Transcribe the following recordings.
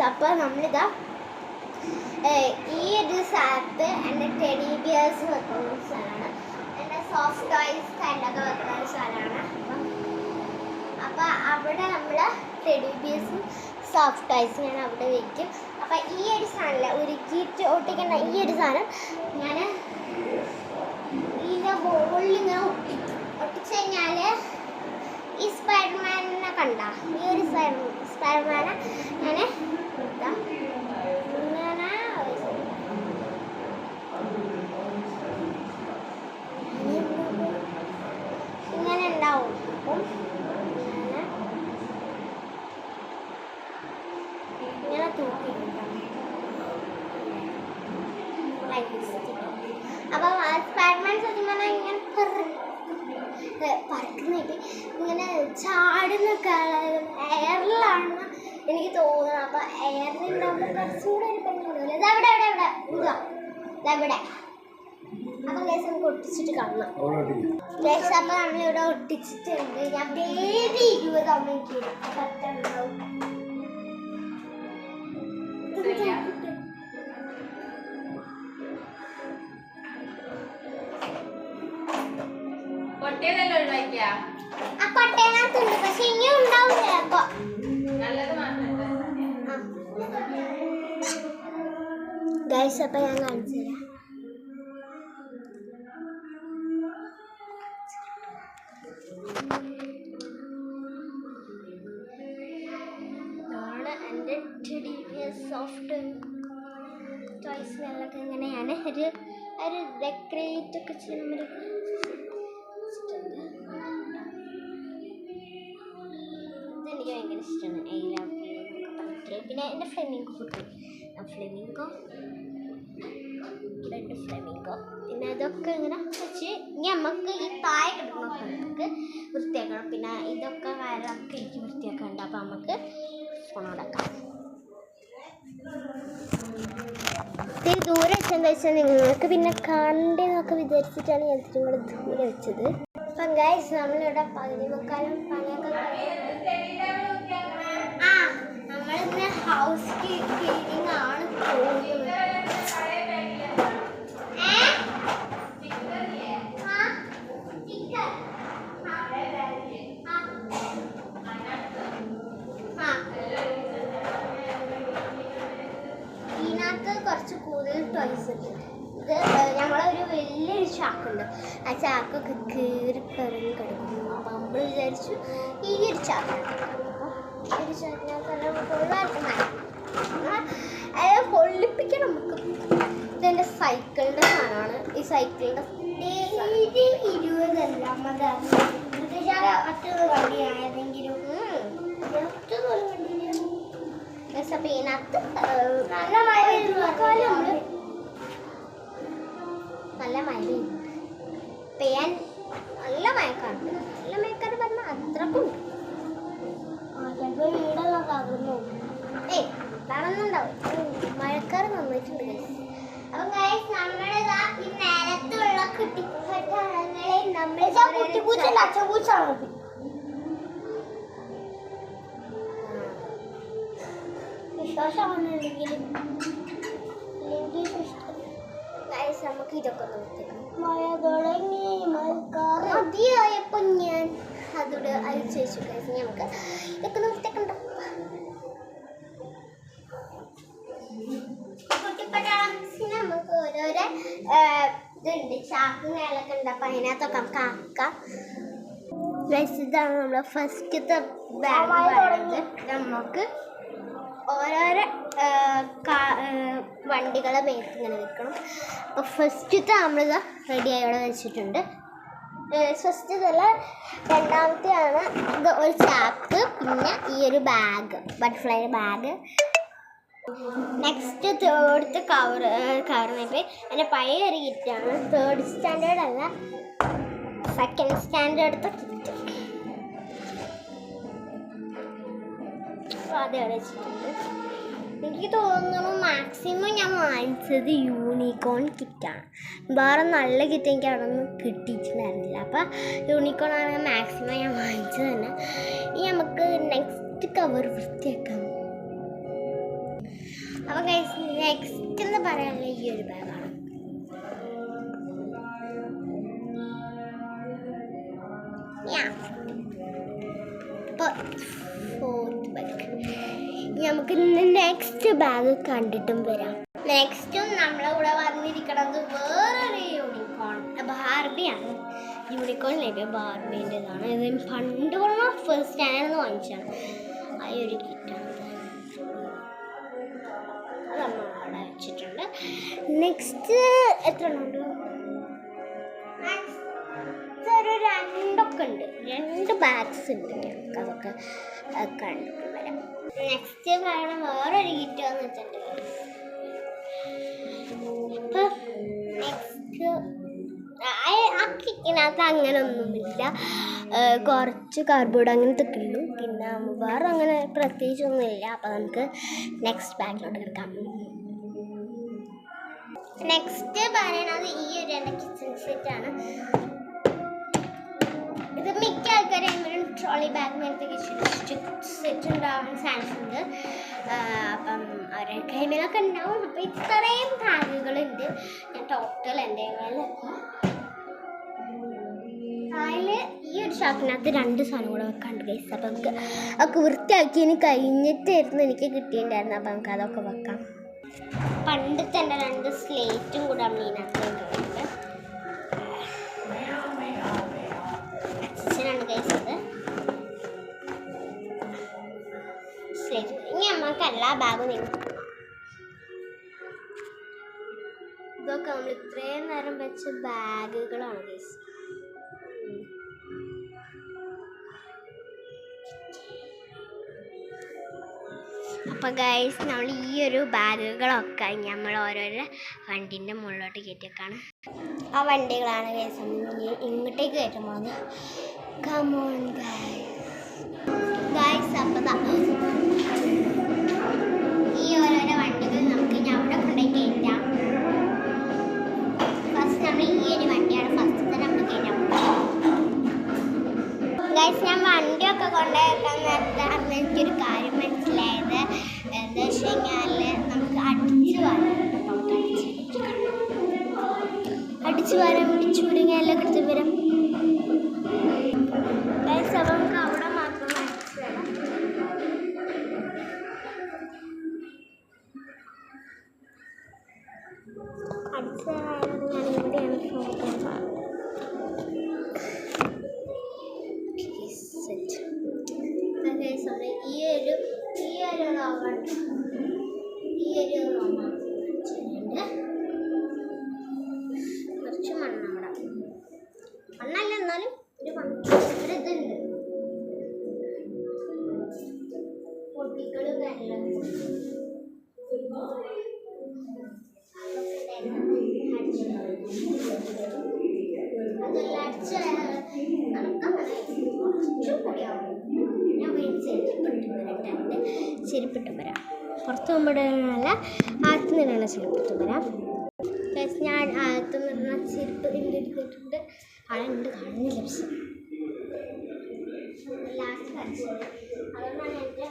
അപ്പോൾ നമ്മളിതാ ഈ ഒരു സ്ഥലത്ത് എൻ്റെ ടെഡി ബിയേഴ്സ് വെക്കുന്ന ഒരു സ്ഥലമാണ്, എൻ്റെ സോഫ്റ്റ് ടോയ്സ് കണ്ടൊക്കെ വെക്കുന്ന ഒരു സ്ഥലമാണ്. അപ്പോൾ അവിടെ നമ്മൾ ടെഡി ബിയേഴ്സും സോഫ്റ്റ് ടോയ്സും ഞാൻ അവിടെ വയ്ക്കും. അപ്പോൾ ഈ ഒരു സാധനം ഉരുക്കിയിട്ട് ഒട്ടിക്കേണ്ട ഈ ഒരു സാധനം ഞാൻ ഇതിൻ്റെ മുകളിൽ ഇങ്ങനെ ഒട്ടിച്ച് കഴിഞ്ഞാൽ ഈ സ്പൈഡർമാനെ കണ്ട ഈ ഒരു സ്പൈഡർമാനെ ഞാൻ ഇങ്ങനെ ഉണ്ടാവും. അപ്പം ഇങ്ങനെ തൂക്കിയിട്ടുണ്ടാവും. അപ്പം സ്പൈഡർമാൻ സത്യം പറഞ്ഞാൽ ഇങ്ങനെ പറക്കുന്നിട്ട് ഇങ്ങനെ ചാടുന്ന എയറിലാണെന്ന് എനിക്ക് തോന്നുന്നത്. അപ്പം എയറിലുണ്ടാകുമ്പോൾ കുറച്ചുകൂടെ ഒരു പെണ്ണുണ്ടാവില്ല. ഇതെവിടെ എവിടെ എവിടെ ഇതെവിടെ അപ്പം കേസ് നമുക്ക് ഒട്ടിച്ചിട്ട് കാണണം. കേസ് അപ്പം നമ്മളിവിടെ ഒട്ടിച്ചിട്ടുണ്ട്. ഞാൻ ബേബി 20 ആവുമ്പോൾ എനിക്ക് പറ്റുണ്ടാവും. ആ കൊട്ടേനകത്തുണ്ട്, പക്ഷെ ഇനി ഉണ്ടാവില്ല. അപ്പൊ ഗൈസ് അപ്പൊ ഞാൻ കാണിച്ചു തരാം. ഇതാണ് എൻ്റെ ടെഡി ബിയർ സോഫ്റ്റ് ടോയ്സിനെല്ലൊക്കെ ഇങ്ങനെയാണ് ഒരു ഡെക്കറേറ്റ് ഒക്കെ ചെയ്യുന്ന ഇതെനിക്ക് ഭയങ്കര ഇഷ്ടമാണ്. ഐ ലവ് യു എന്നൊക്കെ പറഞ്ഞിട്ട്. പിന്നെ എൻ്റെ ഫ്ലെമിംഗോ റെഡ് ഫ്ലെമിംഗോ. പിന്നെ അതൊക്കെ ഇങ്ങനെ വെച്ച് ഇനി നമുക്ക് ഈ താഴെ കിടക്കുന്നൊക്കെ നമുക്ക് വൃത്തിയാക്കണം. പിന്നെ ഇതൊക്കെ വരൊക്കെ എനിക്ക് വൃത്തിയാക്കാനുണ്ട്. അപ്പോൾ നമുക്ക് ഫോണോടക്കാം. ഇത്തിരി ദൂരെ വെച്ചെന്താ വെച്ചാൽ നിങ്ങൾക്ക് പിന്നെ കാണണ്ടേന്നൊക്കെ വിചാരിച്ചിട്ടാണ് ഞാൻ ഇത്തിരി കൂടെ ദൂരെ വെച്ചത്. അപ്പം ഗൈസ് നമ്മളിവിടെ പകുതി മുക്കാലും പണിയൊക്കെ നമ്മളിന്ന് ഹൗസ് ക്ലീനിങ് ആണ് പോകുന്നത്. ഇതിനകത്ത് കുറച്ച് കൂടുതൽ ടോയ്സ് ഉണ്ട്. ഇത് ഞങ്ങളൊരു വലിയൊരു ചാക്കുണ്ട്. ആ ചാക്കൊക്കെ കീറി കിടങ്ങി കിടക്കുന്നു. അപ്പം നമ്മൾ വിചാരിച്ചു ഈ ഒരു ചാക്കാണ്. അപ്പോൾ ഈ ഒരു ചാക്കിനകത്ത് എല്ലാം പൊള്ളിപ്പിക്കണം നമുക്ക്. ഇതെൻ്റെ സൈക്കിളിൻ്റെ സാധനമാണ്. ഈ സൈക്കിളിൻ്റെ 20 മറ്റൊരു വണ്ടിയാണെങ്കിലും അപ്പം ഇതിനകത്ത് നല്ല മഴ പെയ്യാൻ നല്ല മഴക്കാറുണ്ട്. നല്ല മഴക്കാറ് പറഞ്ഞാൽ അത്രക്കും ചിലപ്പോൾ വീടെല്ലാം തകർന്നു. തളർന്നുണ്ടാവും. മഴക്കാറ് നന്നായിട്ടുണ്ട്. അപ്പം നമ്മളിതാ ഈ നേരത്തുള്ള നമുക്ക് ഇതൊക്കെ മതിയായപ്പോ ഞാൻ അതോട് അയച്ചു വെച്ചു. നമുക്ക് ഇതൊക്കെ നിർത്തിക്കണ്ട. നമുക്ക് ഓരോരോ ഇതുണ്ട്, ചാക്ക് മേലൊക്കെ ഉണ്ട്. അപ്പൊ അതിനകത്തൊക്കെ നമുക്ക് ആക്കാം. ഇതാണ് നമ്മുടെ ഫസ്റ്റത്തെ ബാഗ്. നമുക്ക് ഓരോരോ വണ്ടികളെ മേത്ത് ഇങ്ങനെ വെക്കണം. അപ്പോൾ ഫസ്റ്റത്തെ നമ്മളിത് റെഡിയായി ഇവിടെ വെച്ചിട്ടുണ്ട്. ഫസ്റ്റതല്ല, രണ്ടാമത്തെയാണ് ഇത് ഒരു ചാക്ക്, പിന്നെ ഈ ഒരു ബാഗ്, ബട്ടർഫ്ലൈ ബാഗ്. നെക്സ്റ്റ് തേർഡത്തെ കവറിനിപ്പോൾ എൻ്റെ പഴയ ഒരു കിറ്റാണ്. 3rd സ്റ്റാൻഡേർഡ് അല്ല, 2nd സ്റ്റാൻഡേർഡത്തെ കിറ്റ്. അപ്പോൾ അത് വെച്ചിട്ടുണ്ട്. എനിക്ക് തോന്നുന്നു മാക്സിമം ഞാൻ വാങ്ങിച്ചത് യൂണിക്കോൺ കിറ്റാണ്. വേറെ നല്ല കിറ്റ് എനിക്ക് അവിടെ നിന്ന് കിട്ടിയിട്ടുണ്ടായിരുന്നില്ല. അപ്പോൾ യൂണിക്കോൺ ആണ് മാക്സിമം ഞാൻ വാങ്ങിച്ചത് തന്നെ. ഇനി നമുക്ക് നെക്സ്റ്റ് കവർ വൃത്തിയാക്കാം. അപ്പോൾ നെക്സ്റ്റ് എന്ന് പറയാനുള്ള ഈ ഒരു ബാഗാണ്. അപ്പോൾ 4th ബാഗ്. നമുക്ക് നെക്സ്റ്റ് ബാഗ് കണ്ടിട്ടും വരാം. നെക്സ്റ്റും നമ്മളെ കൂടെ വന്നിരിക്കണത് വേറൊരു യൂണിക്കോൺ ബാർബിയാണ്. യൂണിക്കോൺ ലഭ്യ ബാർബീൻ്റെതാണ്. ഇത് പണ്ട് കൊള്ള ഫസ്റ്റ് സ്റ്റാൻഡേർഡ് വാങ്ങിച്ചാണ്. ആ ഒരു കിറ്റാണ്. അത് നമ്മൾ അവിടെ വെച്ചിട്ടുണ്ട്. നെക്സ്റ്റ് എത്ര ഉണ്ട്? ഒരു 2 ഉണ്ട്. 2 ബാഗ്സ് ഉണ്ട്. ഞങ്ങൾക്ക് അതൊക്കെ കണ്ടിട്ട് വരാം. നെക്സ്റ്റ് കാരണം വേറൊരു കിറ്റ് വന്ന് വെച്ചിട്ടുണ്ട്. ഇപ്പം നെക്സ്റ്റ് ആ കിറ്റിനകത്ത് അങ്ങനെ ഒന്നുമില്ല. കുറച്ച് കാർഡ്ബോർഡ് അങ്ങനത്തെ ഒക്കെ ഉള്ളൂ. പിന്നെ വേറെ അങ്ങനെ പ്രത്യേകിച്ചൊന്നുമില്ല. അപ്പോൾ നമുക്ക് നെക്സ്റ്റ് ബാഗിലോട്ട് കിടക്കാം. നെക്സ്റ്റ് പറയണത് ഈ ഒരു എൻ്റെ കിച്ചൺ സെറ്റാണ്. ഇത് മിക്ക ആൾക്കാരും ട്രോളി ബാഗ് മേലത്തെ കിച്ചൺ സെറ്റ് ഉണ്ടാവാൻ ചാൻസ് ഉണ്ട്. അപ്പം അവരുടെ കൈമേലൊക്കെ ഉണ്ടാവും. അപ്പോൾ ഇത്രയും ബാഗുകളുണ്ട്. ഞാൻ ടോട്ടൽ എൻ്റെ അതിൽ ഈ ഒരു ഷാപ്പിനകത്ത് 2 സാധനം കൂടെ വെക്കാണ്ട് ഗൈസ്. അപ്പം നമുക്ക് അതൊക്കെ വൃത്തിയാക്കി ഇനി കഴിഞ്ഞിട്ടായിരുന്നു എനിക്ക് കിട്ടിയിട്ടുണ്ടായിരുന്നു. അപ്പം നമുക്ക് അതൊക്കെ വെക്കാം. പണ്ടത്തെ എൻ്റെ 2 സ്ലേറ്റും കൂടെ നമ്മൾ ഇതിനകത്ത് കൊണ്ടുവരുന്നത് അച്ഛനാണ് ഗൈസ്. അത് സ്ലേറ്റ്. ഇനി നമുക്ക് എല്ലാ ബാഗും ഇതൊക്കെ നമ്മൾ ഇത്രയും നേരം വെച്ച ബാഗുകളാണ് ഗൈസ്. അപ്പോൾ ഗൈസ് നമ്മൾ ഈ ഒരു ബാഗുകളൊക്കെ നമ്മൾ ഓരോരോ വണ്ടീൻ്റെ മുകളിലോട്ട് കയറ്റിയൊക്കെയാണ്. ആ വണ്ടികളാണ് ഗൈസ് ഇങ്ങോട്ടേക്ക് കയറ്റാൻ പോകുന്നത്. Come on guys. അപ്പോൾ ഈ ഓരോരോ വണ്ടികൾ നമുക്ക് ഇനി അവിടെ കൊണ്ടുപോയി കയറ്റാം. ഫസ്റ്റ് നമ്മൾ ഈ ഒരു വണ്ടിയാണ് ഫസ്റ്റത്തെ നമ്മൾ കയറ്റാൻ ഗൈസ്. ഞാൻ വണ്ടിയൊക്കെ കൊണ്ടുപോയേക്കാൻ നേരത്തെ അന്ന് എനിക്കൊരു കാര്യം മനസ്സിലായത് എന്താ വെച്ച് കഴിഞ്ഞാൽ നമുക്ക് അടിച്ചു വരാൻ വേണ്ടി ചൂടിങ്ങയെല്ലാം എടുത്ത് വരാം ഗൈസ്. അപ്പോൾ നമുക്ക് അവിടെ മാത്രം അടിച്ചു വരാം. അടിച്ചു വരാനാണ് ഞാൻ ഇവിടെയാണ് ഫോട്ടോ. കുറച്ച് മണ്ണവിടെ മണ്ണല്ല എന്നാലും ഒരു ഇതുണ്ട്. പൊട്ടികളും അതെല്ലാം അടിച്ച് കുറച്ചും കൂടിയാവും. ഞാൻ ചെരുപ്പിട്ട് വരാം. പുറത്ത് പോകുമ്പോഴല്ല അകത്ത് നിന്നുള്ള ചെരുപ്പിട്ട് വരാം. ഞാൻ അകത്ത് നിന്നുള്ള ചെരുപ്പ് എടുത്തിട്ടുണ്ട്. ആളുണ്ട് കാണുന്നില്ല. പക്ഷെ അതുകൊണ്ടാണ് എൻ്റെ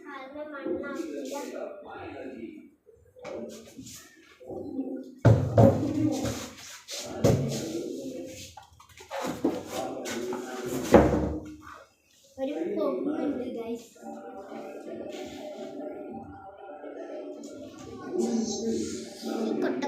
കാലിന് മണ്ണാക്കില്ല. ഒരു പൊങ്ങുണ്ട് ഗൈസ്. കൊട്ട